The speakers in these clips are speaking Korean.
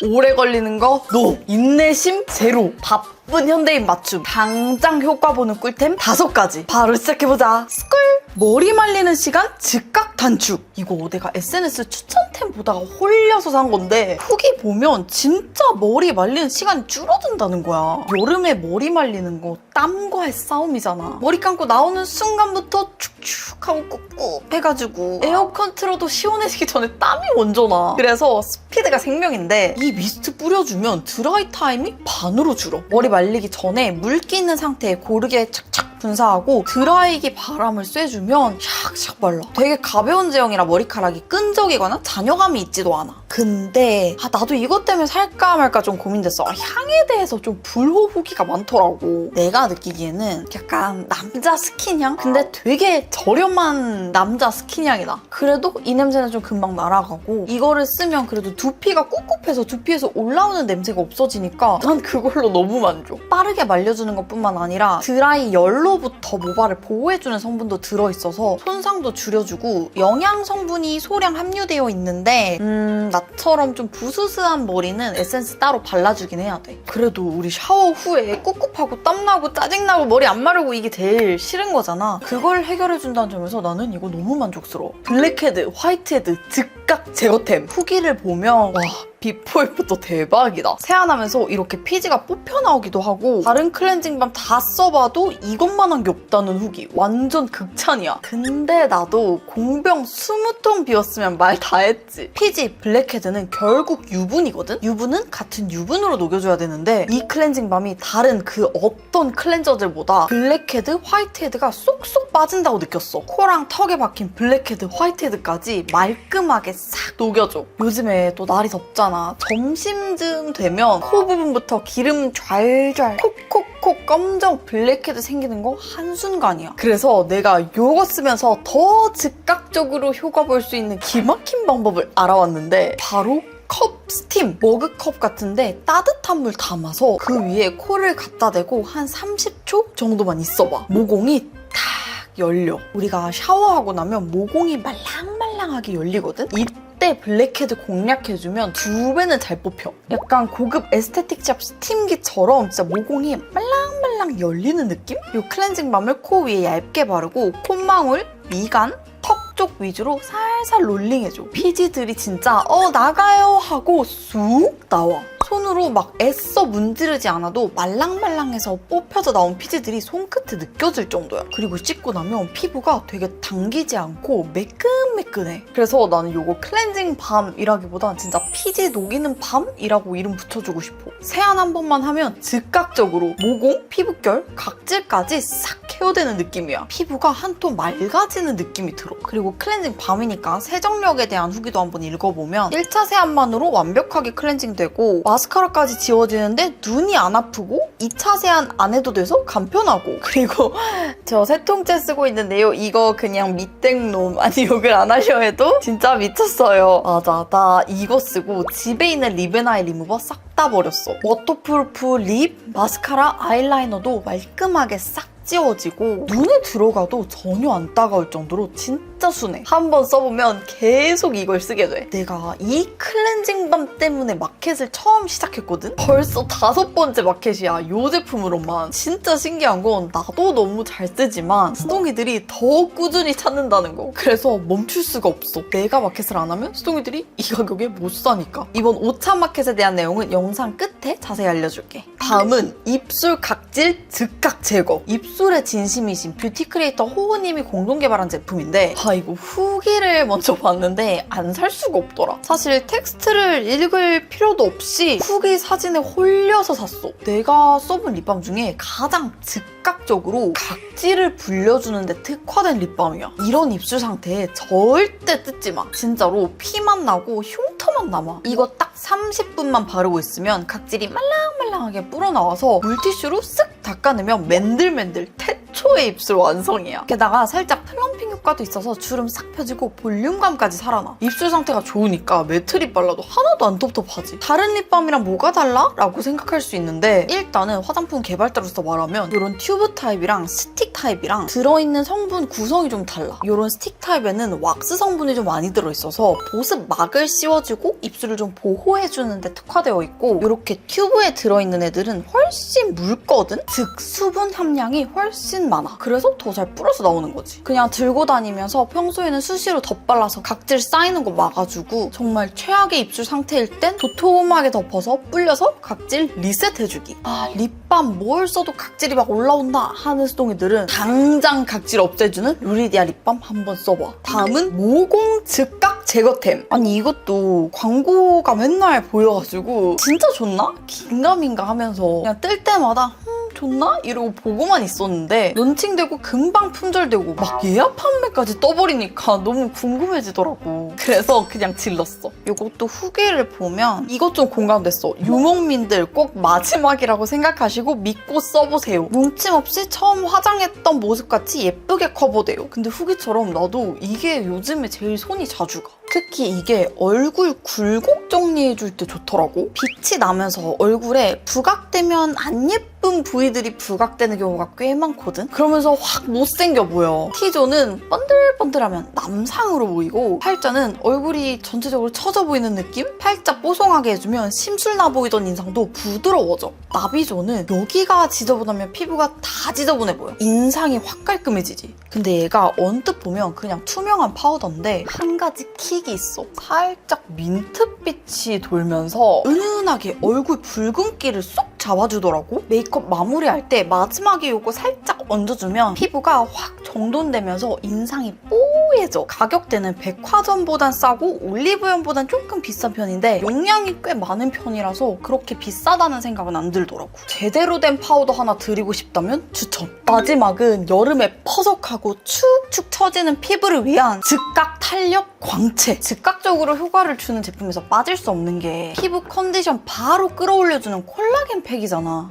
오래 걸리는 거 NO! 인내심 제로! 바쁜 현대인 맞춤! 당장 효과 보는 꿀템 5가지! 바로 시작해보자! 스쿨! 머리 말리는 시간 즉각 단축! 이거 내가 SNS 추천템 보다가 홀려서 산 건데 후기 보면 진짜 머리 말리는 시간이 줄어든다는 거야. 여름에 머리 말리는 거 땀과의 싸움이잖아. 머리 감고 나오는 순간부터 축축하고 꾹꾹 해가지고 에어컨 틀어도 시원해지기 전에 땀이 먼저 나. 그래서 스피드가 생명인데 이 미스트 뿌려주면 드라이 타임이 반으로 줄어. 머리 말리기 전에 물기 있는 상태에 고르게 착착 분사하고 드라이기 바람을 쐬주면 샥샥 말라. 되게 가벼운 제형이라 머리카락이 끈적이거나 잔여감이 있지도 않아. 근데 나도 이것 때문에 살까 말까 좀 고민됐어. 향에 대해서 좀 불호 후기가 많더라고. 내가 느끼기에는 약간 남자 스킨향? 근데 되게 저렴한 남자 스킨향이다. 그래도 이 냄새는 좀 금방 날아가고 이거를 쓰면 그래도 두피가 꿉꿉해서 두피에서 올라오는 냄새가 없어지니까 난 그걸로 너무 만족. 빠르게 말려주는 것뿐만 아니라 드라이 열로부터 모발을 보호해주는 성분도 들어있어서 손상도 줄여주고 영양 성분이 소량 함유되어 있는데 나처럼 좀 부스스한 머리는 에센스 따로 발라주긴 해야 돼. 그래도 우리 샤워 후에 꿉꿉하고 땀나고 짜증나고 머리 안 마르고 이게 제일 싫은 거잖아. 그걸 해결해준다는 점에서 나는 이거 너무 만족스러워. 블랙헤드, 화이트헤드 즉각 제거템. 후기를 보면 와 비포애프터 대박이다. 세안하면서 이렇게 피지가 뽑혀 나오기도 하고 다른 클렌징밤 다 써봐도 이것만한 게 없다는 후기. 완전 극찬이야. 근데 나도 공병 20통 비웠으면 말 다 했지. 피지 블랙헤드는 결국 유분이거든? 유분은 같은 유분으로 녹여줘야 되는데 이 클렌징밤이 다른 그 어떤 클렌저들보다 블랙헤드, 화이트헤드가 쏙쏙 빠진다고 느꼈어. 코랑 턱에 박힌 블랙헤드, 화이트헤드까지 말끔하게 싹 녹여줘. 요즘에 또 날이 덥잖아. 점심쯤 되면 코 부분부터 기름 좔좔 콕콕콕 검정 블랙헤드 생기는 거 한순간이야. 그래서 내가 이거 쓰면서 더 즉각적으로 효과 볼 수 있는 기막힌 방법을 알아왔는데 바로 컵 스팀, 머그컵 같은데 따뜻한 물 담아서 그 위에 코를 갖다 대고 한 30초 정도만 있어봐. 모공이 탁 열려. 우리가 샤워하고 나면 모공이 말랑말랑하게 열리거든? 이때 블랙헤드 공략해주면 2배는 잘 뽑혀. 약간 고급 에스테틱 샵 스팀기처럼 진짜 모공이 말랑말랑 열리는 느낌? 이 클렌징 밤을 코 위에 얇게 바르고 콧망울, 미간, 턱 쪽 위주로 살살 롤링해줘. 피지들이 진짜 나가요 하고 쑥 나와. 손으로 막 애써 문지르지 않아도 말랑말랑해서 뽑혀져 나온 피지들이 손끝에 느껴질 정도야. 그리고 씻고 나면 피부가 되게 당기지 않고 매끈매끈해. 그래서 나는 이거 클렌징 밤이라기보단 진짜 피지 녹이는 밤이라고 이름 붙여주고 싶어. 세안 한 번만 하면 즉각적으로 모공, 피부결, 각질까지 싹 케어되는 느낌이야. 피부가 한 톤 맑아지는 느낌이 들어. 그리고 클렌징 밤이니까 세정력에 대한 후기도 한번 읽어보면 1차 세안만으로 완벽하게 클렌징되고 마스카라까지 지워지는데 눈이 안 아프고 2차 세안 안 해도 돼서 간편하고 그리고 저 3통째 쓰고 있는데요. 이거 그냥 밑땡놈 아니 욕을 안 하려 해도 진짜 미쳤어요. 맞아, 나 이거 쓰고 집에 있는 립앤아이 리무버 싹 다 버렸어. 워터프루프 립, 마스카라, 아이라이너도 말끔하게 싹 지워지고 눈에 들어가도 전혀 안 따가울 정도로 진짜 순해. 한번 써보면 계속 이걸 쓰게 돼. 내가 이 클렌징 밤 때문에 마켓을 처음 시작했거든? 벌써 5번째 마켓이야. 이 제품으로만. 진짜 신기한 건 나도 너무 잘 쓰지만 수동이들이 더 꾸준히 찾는다는 거. 그래서 멈출 수가 없어. 내가 마켓을 안 하면 수동이들이 이 가격에 못 사니까. 이번 5차 마켓에 대한 내용은 영상 끝에 자세히 알려줄게. 다음은 입술 각질 즉각 제거. 입술에 진심이신 뷰티 크리에이터 호호님이 공동 개발한 제품인데 이거 후기를 먼저 봤는데 안 살 수가 없더라. 사실 텍스트를 읽을 필요도 없이 후기 사진에 홀려서 샀어. 내가 써본 립밤 중에 가장 즉각적으로 각질을 불려주는 데 특화된 립밤이야. 이런 입술 상태에 절대 뜯지 마. 진짜로 피만 나고 흉터만 남아. 이거 딱 30분만 바르고 있으면 각질이 말랑말랑하게 불어나와서 물티슈로 쓱 닦아내면 맨들맨들 태초의 입술 완성이야. 게다가 살짝 플럼핑 효과도 있어서 주름 싹 펴지고 볼륨감까지 살아나. 입술 상태가 좋으니까 매트 립 발라도 하나도 안 텁텁하지. 다른 립밤이랑 뭐가 달라? 라고 생각할 수 있는데 일단은 화장품 개발자로서 말하면 이런 튜브 타입이랑 스틱 타입이랑 들어있는 성분 구성이 좀 달라. 이런 스틱 타입에는 왁스 성분이 좀 많이 들어있어서 보습막을 씌워주고 입술을 좀 보호해주는 데 특화되어 있고 이렇게 튜브에 들어있는 애들은 훨씬 묽거든? 즉 수분 함량이 훨씬 많아. 그래서 더 잘 뿌려서 나오는 거지. 그냥 들고 다니면서 평소에는 수시로 덧발라서 각질 쌓이는 거 막아주고 정말 최악의 입술 상태일 땐 도톰하게 덮어서 불려서 각질 리셋해주기. 립밤 뭘 써도 각질이 막 올라온다 하는 수동이들은 당장 각질 없애주는 루리디아 립밤 한번 써봐. 다음은 모공 즉각 제거템. 아니 이것도 광고가 맨날 보여가지고 진짜 좋나? 긴가민가 하면서 그냥 뜰 때마다 좋나? 이러고 보고만 있었는데 런칭되고 금방 품절되고 막 예약 판매까지 떠버리니까 너무 궁금해지더라고. 그래서 그냥 질렀어. 이것도 후기를 보면 이것 좀 공감됐어. 유목민들 꼭 마지막이라고 생각하시고 믿고 써보세요. 뭉침 없이 처음 화장했던 모습같이 예쁘게 커버돼요. 근데 후기처럼 나도 이게 요즘에 제일 손이 자주 가. 특히 이게 얼굴 굴곡 정리해줄 때 좋더라고. 빛이 나면서 얼굴에 부각되면 안 예쁜 부위들이 부각되는 경우가 꽤 많거든? 그러면서 확 못생겨 보여. T존은 번들번들하면 남상으로 보이고 팔자는 얼굴이 전체적으로 처져 보이는 느낌? 팔자 뽀송하게 해주면 심술나 보이던 인상도 부드러워져. 나비존은 여기가 지저분하면 피부가 다 지저분해 보여. 인상이 확 깔끔해지지. 근데 얘가 언뜻 보면 그냥 투명한 파우더인데 한 가지 킥이 있어. 살짝 민트빛이 돌면서 은은하게 얼굴 붉은기를 쏙 잡아주더라고. 메이크업 마무리할 때 마지막에 이거 살짝 얹어주면 피부가 확 정돈되면서 인상이 뽀얘져. 가격대는 백화점보단 싸고 올리브영보단 조금 비싼 편인데 용량이 꽤 많은 편이라서 그렇게 비싸다는 생각은 안 들더라고. 제대로 된 파우더 하나 드리고 싶다면 추천. 마지막은 여름에 퍼석하고 축축 처지는 피부를 위한 즉각 탄력 광채. 즉각적으로 효과를 주는 제품에서 빠질 수 없는 게 피부 컨디션 바로 끌어올려주는 콜라겐 팩이잖아.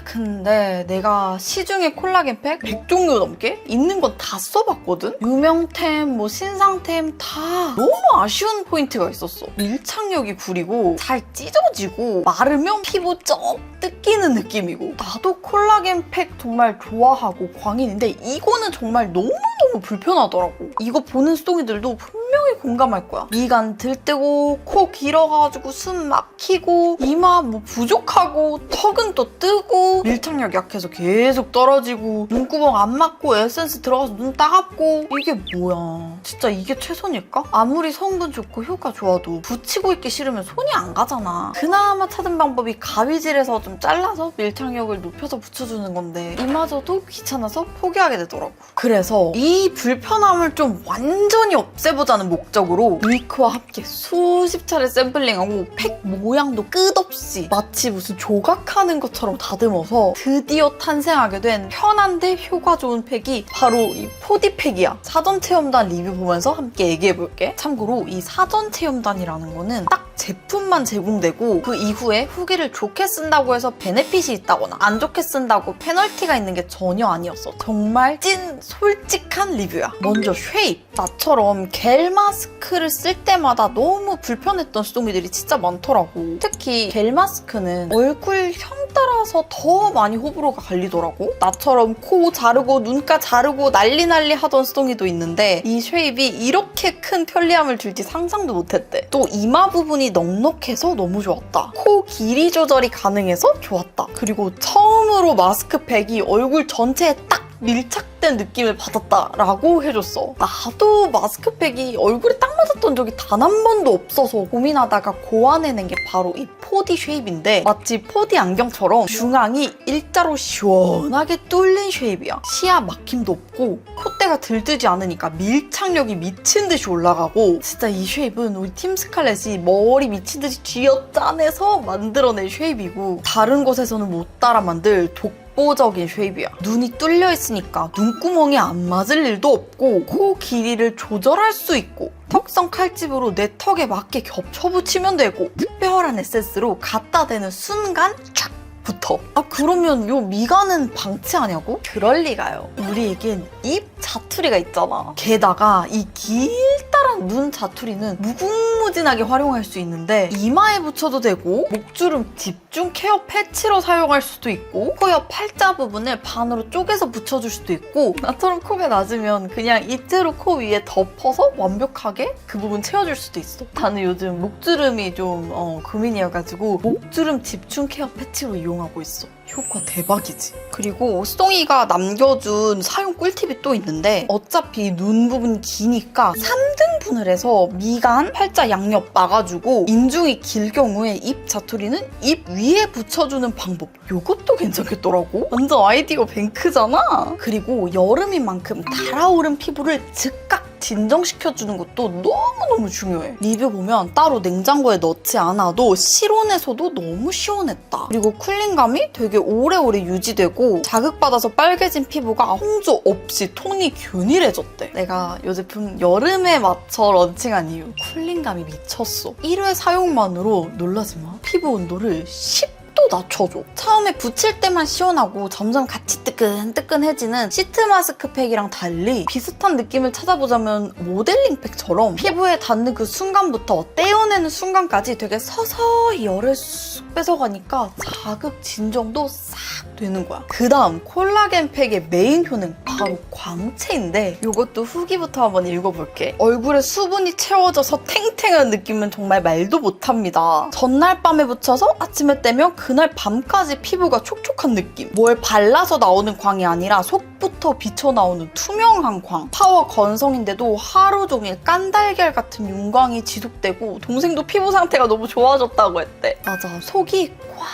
근데 내가 시중에 콜라겐 팩 100종류 넘게 있는 건 다 써봤거든? 유명템, 신상템 다 너무 아쉬운 포인트가 있었어. 밀착력이 구리고 잘 찢어지고 마르면 피부 쩍 뜯기는 느낌이고. 나도 콜라겐 팩 정말 좋아하고 광인인데 이거는 정말 너무너무 불편하더라고. 이거 보는 수동이들도 분명히 공감할 거야. 미간 들뜨고 코 길어가지고 숨 막히고 이마 부족하고 턱은 또 뜨고 밀착력 약해서 계속 떨어지고 눈구멍 안 막고 에센스 들어가서 눈 따갑고 이게 뭐야. 진짜 이게 최선일까? 아무리 성분 좋고 효과 좋아도 붙이고 있기 싫으면 손이 안 가잖아. 그나마 찾은 방법이 가위질해서 좀 잘라서 밀착력을 높여서 붙여주는 건데 이마저도 귀찮아서 포기하게 되더라고. 그래서 이 불편함을 좀 완전히 없애보자는 목적으로 윌크와 함께 수십 차례 샘플링하고 팩 모양도 끝없이 마치 무슨 조각하는 것처럼 다듬어서 드디어 탄생하게 된 편한데 효과 좋은 팩이 바로 이 포디팩이야. 사전 체험단 리뷰 보면서 함께 얘기해볼게. 참고로 이 사전 체험단이라는 거는 딱 제품만 제공되고 그 이후에 후기를 좋게 쓴다고 해서 베네핏이 있다거나 안 좋게 쓴다고 페널티가 있는 게 전혀 아니었어. 정말 찐 솔직한 리뷰야. 먼저 쉐입. 나처럼 겔 마스크를 쓸 때마다 너무 불편했던 수동이들이 진짜 많더라고. 특히 겔 마스크는 얼굴형 따라서 더 많이 호불호가 갈리더라고. 나처럼 코 자르고 눈가 자르고 난리 하던 수동이도 있는데 이 쉐입이 이렇게 큰 편리함을 줄지 상상도 못했대. 또 이마 부분이 넉넉해서 너무 좋았다. 코 길이 조절이 가능해서 좋았다. 그리고 처음으로 마스크팩이 얼굴 전체에 딱 밀착된 느낌을 받았다라고 해줬어. 나도 마스크팩이 얼굴에 딱 맞았던 적이 단 한 번도 없어서 고민하다가 고안해낸 게 바로 이 포디 쉐입인데 마치 포디 안경처럼 중앙이 일자로 시원하게 뚫린 쉐입이야. 시야 막힘도 없고 콧대가 들뜨지 않으니까 밀착력이 미친 듯이 올라가고 진짜 이 쉐입은 우리 팀 스칼렛이 머리 미친 듯이 쥐어짜내서 만들어낸 쉐입이고 다른 곳에서는 못 따라 만들 독보적인 쉐입이야. 눈이 뚫려 있으니까 눈구멍이 안 맞을 일도 없고 코 길이를 조절할 수 있고 턱선 칼집으로 내 턱에 맞게 겹쳐 붙이면 되고 특별한 에센스로 갖다 대는 순간 촥 입부터. 아 그러면 요 미간은 방치하냐고? 그럴 리가요. 우리에겐 입 자투리가 있잖아. 게다가 이 길다란 눈 자투리는 무궁무진하게 활용할 수 있는데 이마에 붙여도 되고 목주름 집중 케어 패치로 사용할 수도 있고 코 옆 팔자 부분을 반으로 쪼개서 붙여줄 수도 있고 나처럼 코가 낮으면 그냥 이트로 코 위에 덮어서 완벽하게 그 부분 채워줄 수도 있어. 나는 요즘 목주름이 좀 고민이어가지고 목주름 집중 케어 패치로 이용하고 있어. 효과 대박이지. 그리고 수동이가 남겨준 사용 꿀팁이 또 있는데 어차피 눈 부분 기니까 3등분을 해서 미간, 팔자 양옆 막아주고 인중이 길 경우에 입 자투리는 입 위에 붙여주는 방법. 이것도 괜찮겠더라고. 완전 아이디어 뱅크잖아. 그리고 여름인 만큼 달아오른 피부를 즉각 진정시켜주는 것도 너무너무 중요해. 리뷰 보면 따로 냉장고에 넣지 않아도 실온에서도 너무 시원했다. 그리고 쿨링감이 되게 오래오래 유지되고 자극받아서 빨개진 피부가 홍조 없이 톤이 균일해졌대. 내가 이 제품 여름에 맞춰 런칭한 이유 쿨링감이 미쳤어. 1회 사용만으로 놀라지 마. 피부 온도를 10도 낮춰줘. 처음에 붙일 때만 시원하고 점점 같이 뜨끈뜨끈해지는 시트 마스크팩이랑 달리 비슷한 느낌을 찾아보자면 모델링 팩처럼 피부에 닿는 그 순간부터 떼어내는 순간까지 되게 서서히 열을 쑥 뺏어가니까 자극 진정도 싹 되는 거야. 그 다음 콜라겐 팩의 메인 효능 바로 광채인데 이것도 후기부터 한번 읽어볼게. 얼굴에 수분이 채워져서 탱탱한 느낌은 정말 말도 못합니다. 전날 밤에 붙여서 아침에 떼면 그날 밤까지 피부가 촉촉한 느낌. 뭘 발라서 나오는 광이 아니라 속부터 비쳐나오는 투명한 광. 파워 건성인데도 하루 종일 깐달걀 같은 윤광이 지속되고 동생도 피부 상태가 너무 좋아졌다고 했대. 맞아. 속이 꽉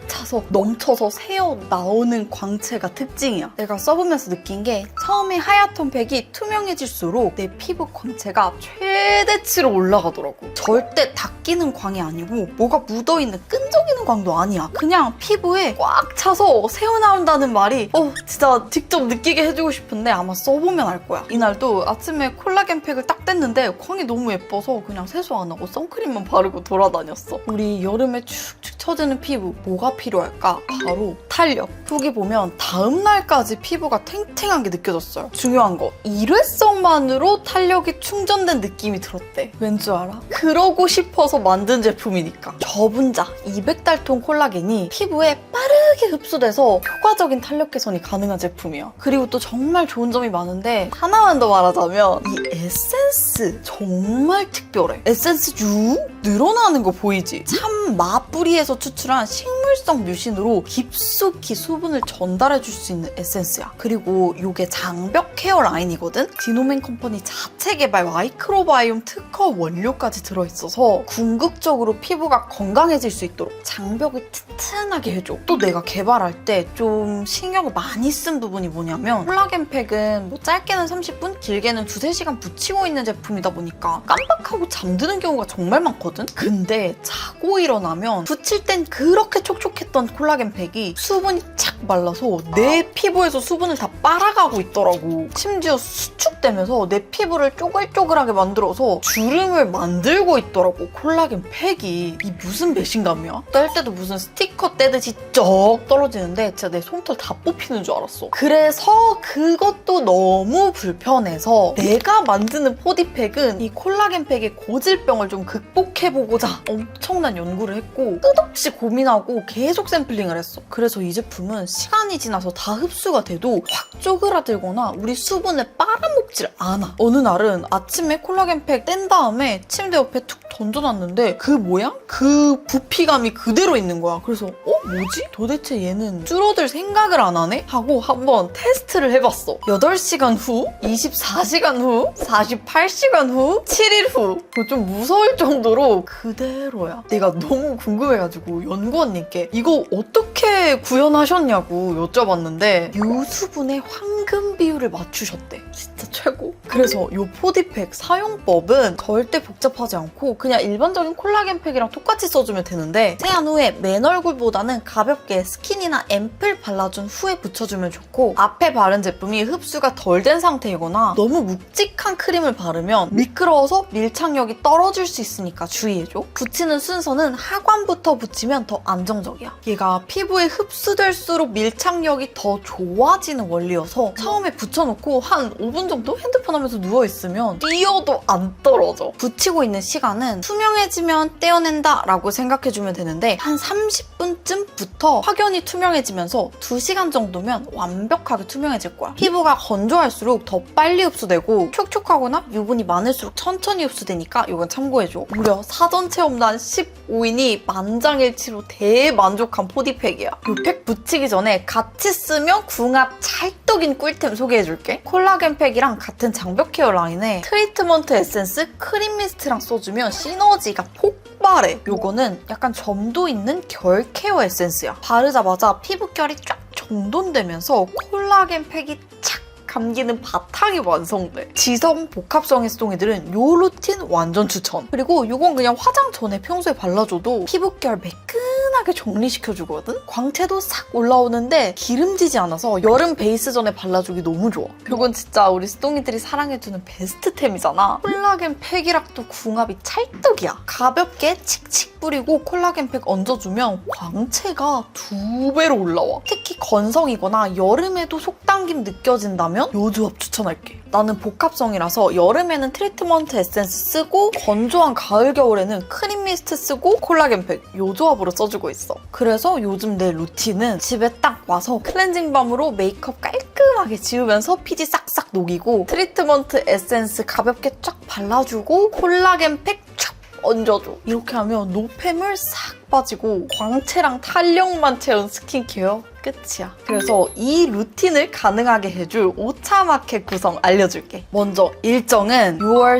차서 넘쳐서 새어 나오는 광채가 특징이야. 내가 써보면서 느낀 게 처음에 하얗던 팩이 투명해질수록 내 피부 광채가 최대치로 올라가더라고. 절대 닦이는 광이 아니고 뭐가 묻어있는 끈적이는 광도 아니야. 그냥 피부에 꽉 차서 새어나온다는 말이 진짜 직접 느끼게 해주고 싶은데 아마 써보면 알 거야. 이날도 아침에 콜라겐 팩을 딱 뗐는데 광이 너무 예뻐서 그냥 세수 안 하고 선크림만 바르고 돌아다녔어. 우리 여름에 축축 처지는 피부 뭐가 필요할까? 바로 탄력. 후기 보면 다음 날까지 피부가 탱탱한 게 느껴졌어요. 중요한 거 일회성만으로 탄력이 충전된 느낌이 들었대. 왠 줄 알아? 그러고 싶어서 만든 제품이니까. 저분자 200달톤 콜라겐이 피부에 빠르게 흡수돼서 효과적인 탄력 개선이 가능한 제품이야. 그리고 또 정말 좋은 점이 많은데 하나만 더 말하자면 이 에센스 정말 특별해. 에센스 쭉 늘어나는 거 보이지? 참 마뿌리에서 추출한 식물성 뮤신으로 깊숙이 수분을 전달해줄 수 있는 에센스야. 그리고 이게 장벽 케어 라인이거든? 디노멘 컴퍼니 자체 개발 마이크로바이옴 특허 원료까지 들어있어서 궁극적으로 피부가 건강해질 수 있도록 장벽을 튼튼하게 해줘. 또 내가 개발할 때 좀 신경을 많이 쓴 부분이 뭐냐면 콜라겐 팩은 뭐 짧게는 30분, 길게는 2-3시간 붙이고 있는 제품이다 보니까 깜빡하고 잠드는 경우가 정말 많거든? 근데 자고 일어나면 붙일 땐 그렇게 촉촉했던 콜라겐 팩이 수분이 착 말라서 내 피부에서 수분을 다 빨아가고 있더라고. 심지어 수축되면서 내 피부를 쪼글쪼글하게 만들어서 주름을 만들고 있더라고. 콜라겐 팩이. 이 무슨 배신감이야? 뗄 때도 무슨 스티커 떼듯이 쩍 떨어지는데 진짜 내 솜털 다 뽑히는 줄 알았어. 그래서 그것도 너무 불편해서 내가 만드는 포디팩은 이 콜라겐 팩의 고질병을 좀 극복해보고자 엄청난 연구를 했고 끝없이 고민하고 계속 샘플링을 했어. 그래서 이 제품은 시간이 지나서 다 흡수가 돼도 확 쪼그라들거나 우리 수분을 빨아먹질 않아. 어느 날은 아침에 콜라겐 팩 뗀 다음에 침대 옆에 툭 던져놨는데 그 모양? 그 부피감이 그대로 있는 거야. 그래서 뭐지? 도대체 얘는 줄어들 생각을 안 하네? 하고 한번 테스트를 해봤어. 8시간 후, 24시간 후, 48시간 후, 7일 후. 좀 무서울 정도로 그대로야. 내가 너무 궁금해가지고 연구원님께 이거 어떻게 구현하셨냐고 여쭤봤는데 유수분의 황금 비율을 맞추셨대. 진짜 최고. 그래서 이 포디팩 사용법은 절대 복잡하지 않고 그냥 일반적인 콜라겐 팩이랑 똑같이 써주면 되는데 세안 후에 맨 얼굴보다는 가볍게 스킨이나 앰플 발라준 후에 붙여주면 좋고 앞에 바른 제품이 흡수가 덜 된 상태이거나 너무 묵직한 크림을 바르면 미끄러워서 밀착력이 떨어질 수 있으니까 주의해줘. 붙이는 순서는 하관부터 붙이면 더 안정적이야. 얘가 피부에 흡수될수록 밀착력이 더 좋아지는 원리여서 처음에 붙여놓고 한 5분 정도 핸드폰 하면서 누워있으면 뛰어도 안 떨어져. 붙이고 있는 시간은 투명해지면 떼어낸다 라고 생각해주면 되는데 한 30분쯤부터 확연히 투명해지면서 2시간 정도면 완벽하게 투명해질 거야. 피부가 건조할수록 더 빨리 흡수되고 촉촉하거나 유분이 많을수록 천천히 흡수되니까 이건 참고해줘. 무려 사전 체험단 15인이 만장일치로 대만족한 포디팩이야. 이 팩 붙이기 전에 같이 쓰면 궁합 찰떡인 꿀템 소개해줄게. 콜라겐 팩이랑 같은 장벽 케어 라인에 트리트먼트 에센스, 크림 미스트랑 써주면 시너지가 폭발해. 요거는 약간 점도 있는 결 케어 에센스야. 바르자마자 피부결이 쫙 정돈되면서 콜라겐 팩이 착 감기는 바탕이 완성돼. 지성 복합성의 수동이들은 요 루틴 완전 추천. 그리고 이건 그냥 화장 전에 평소에 발라줘도 피부결 매끈하게 정리시켜주거든? 광채도 싹 올라오는데 기름지지 않아서 여름 베이스 전에 발라주기 너무 좋아. 이건 진짜 우리 수동이들이 사랑해주는 베스트템이잖아. 콜라겐 팩이랑 또 궁합이 찰떡이야. 가볍게 칙칙 뿌리고 콜라겐 팩 얹어주면 광채가 2배로 올라와. 특히 건성이거나 여름에도 속당김 느껴진다면 요 조합 추천할게. 나는 복합성이라서 여름에는 트리트먼트 에센스 쓰고 건조한 가을 겨울에는 크림 미스트 쓰고 콜라겐 팩 요 조합으로 써주고 있어. 그래서 요즘 내 루틴은 집에 딱 와서 클렌징 밤으로 메이크업 깔끔하게 지우면서 피지 싹싹 녹이고 트리트먼트 에센스 가볍게 쫙 발라주고 콜라겐 팩 촥 얹어줘. 이렇게 하면 노폐물 싹 빠지고 광채랑 탄력만 채운 스킨케어 끝이야. 그래서 이 루틴을 가능하게 해줄 오차 마켓 구성 알려줄게. 먼저 일정은 6월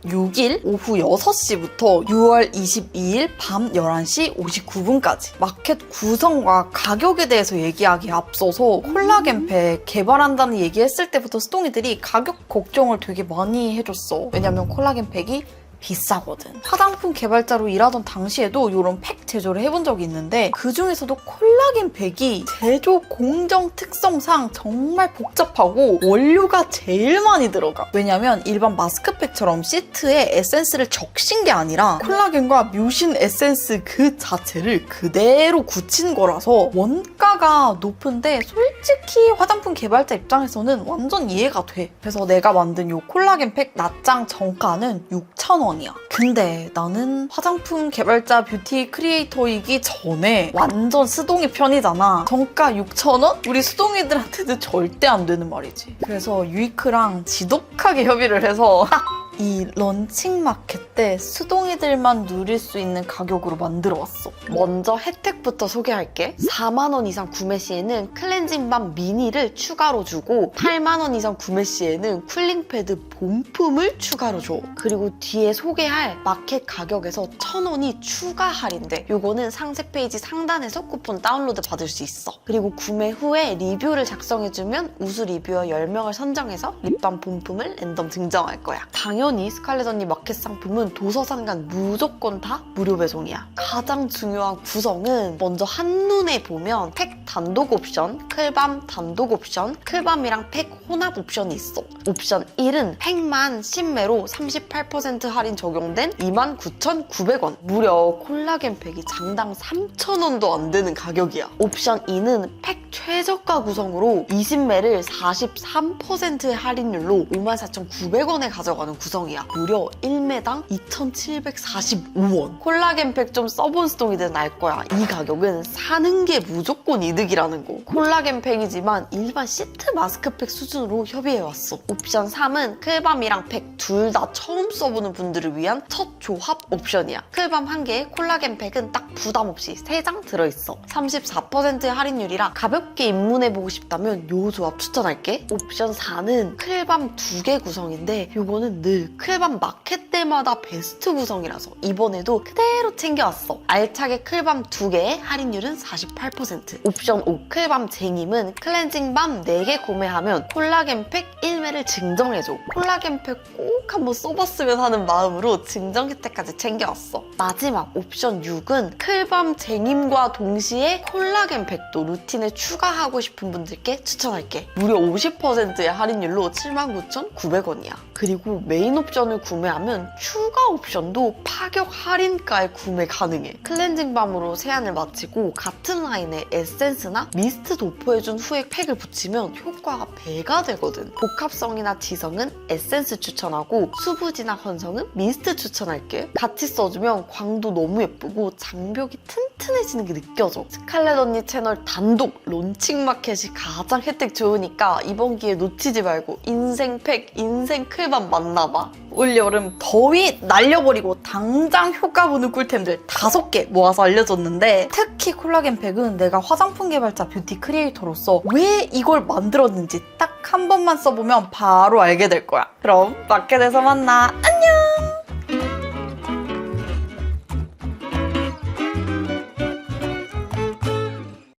16일 오후 6시부터 6월 22일 밤 11시 59분까지. 마켓 구성과 가격에 대해서 얘기하기에 앞서서 콜라겐 팩 개발한다는 얘기했을 때부터 수동이들이 가격 걱정을 되게 많이 해줬어. 왜냐면 콜라겐 팩이 비싸거든. 화장품 개발자로 일하던 당시에도 이런 팩 제조를 해본 적이 있는데 그중에서도 콜라겐 팩이 제조 공정 특성상 정말 복잡하고 원료가 제일 많이 들어가. 왜냐면 일반 마스크팩처럼 시트에 에센스를 적신 게 아니라 콜라겐과 뮤신 에센스 그 자체를 그대로 굳힌 거라서 원가가 높은데 솔직히 화장품 개발자 입장에서는 완전 이해가 돼. 그래서 내가 만든 이 콜라겐 팩 낱장 정가는 6,000원. 근데 나는 화장품 개발자 뷰티 크리에이터이기 전에 완전 수동이 편이잖아. 정가 6,000원? 우리 수동이들한테는 절대 안 되는 말이지. 그래서 유이크랑 지독하게 협의를 해서 딱 이 런칭 마켓 때 수동이들만 누릴 수 있는 가격으로 만들어왔어. 먼저 혜택부터 소개할게. 4만 원 이상 구매 시에는 클렌징 밤 미니를 추가로 주고 8만 원 이상 구매 시에는 쿨링 패드 본품을 추가로 줘. 그리고 뒤에 소개할 마켓 가격에서 1,000원이 추가 할인돼. 요거는 상세 페이지 상단에서 쿠폰 다운로드 받을 수 있어. 그리고 구매 후에 리뷰를 작성해주면 우수 리뷰어 10명을 선정해서 립밤 본품을 랜덤 증정할 거야. 당연히 스칼렛 언니 마켓 상품은 도서상간 무조건 다 무료 배송이야. 가장 중요한 구성은 먼저 한눈에 보면 팩 단독 옵션, 클밤 단독 옵션, 클밤이랑 팩 혼합 옵션이 있어. 옵션 1은 팩만 10매로 38% 할인 적용된 29,900원. 무려 콜라겐 팩이 장당 3,000원도 안 되는 가격이야. 옵션 2는 팩 최저가 구성으로 20매를 43%의 할인율로 54,900원에 가져가는 구성이야. 무려 1매당 2,745원. 콜라겐 팩 좀 써본 수동이들은 알 거야. 이 가격은 사는 게 무조건 이득이라는 거. 콜라겐 팩이지만 일반 시트 마스크팩 수준으로 협의해왔어. 옵션 3은 클밤이랑 팩 둘 다 처음 써보는 분들을 위한 첫 조합 옵션이야. 클밤 1개에 콜라겐 팩은 딱 부담 없이 3장 들어있어. 34%의 할인율이라 가볍게 입문해보고 싶다면 요 조합 추천할게. 옵션 4는 클밤 2개 구성인데 요거는 늘 늘 클밤 마켓 때마다 베스트 구성이라서 이번에도 그대로 챙겨왔어. 알차게 클밤 2개, 할인율은 48%. 옵션 5 클밤 쟁임은 클렌징 밤 4개 구매하면 콜라겐 팩 1매를 증정해줘. 콜라겐 팩 꼭 한번 써봤으면 하는 마음으로 증정 혜택까지 챙겨왔어. 마지막 옵션 6은 클밤 쟁임과 동시에 콜라겐 팩도 루틴에 추가하고 싶은 분들께 추천할게. 무려 50%의 할인율로 79,900원이야. 그리고 메인 옵션을 구매하면 추가 옵션도 파격 할인가에 구매 가능해. 클렌징 밤으로 세안을 마치고 같은 라인에 에센스나 미스트 도포해준 후에 팩을 붙이면 효과가 배가 되거든. 복합성이나 지성은 에센스 추천하고 수부지나 건성은 미스트 추천할게. 같이 써주면 광도 너무 예쁘고 장벽이 튼튼해지는 게 느껴져. 스칼렛 언니 채널 단독 론칭 마켓이 가장 혜택 좋으니까 이번 기회 놓치지 말고 인생 팩, 인생 클밤 만나봐. 올여름 더위 날려버리고 당장 효과 보는 꿀템들 5개 모아서 알려줬는데, 특히 콜라겐 팩은 내가 화장품 개발자 뷰티 크리에이터로서 왜 이걸 만들었는지 딱 한 번만 써보면 바로 알게 될 거야. 그럼 마켓에서 만나.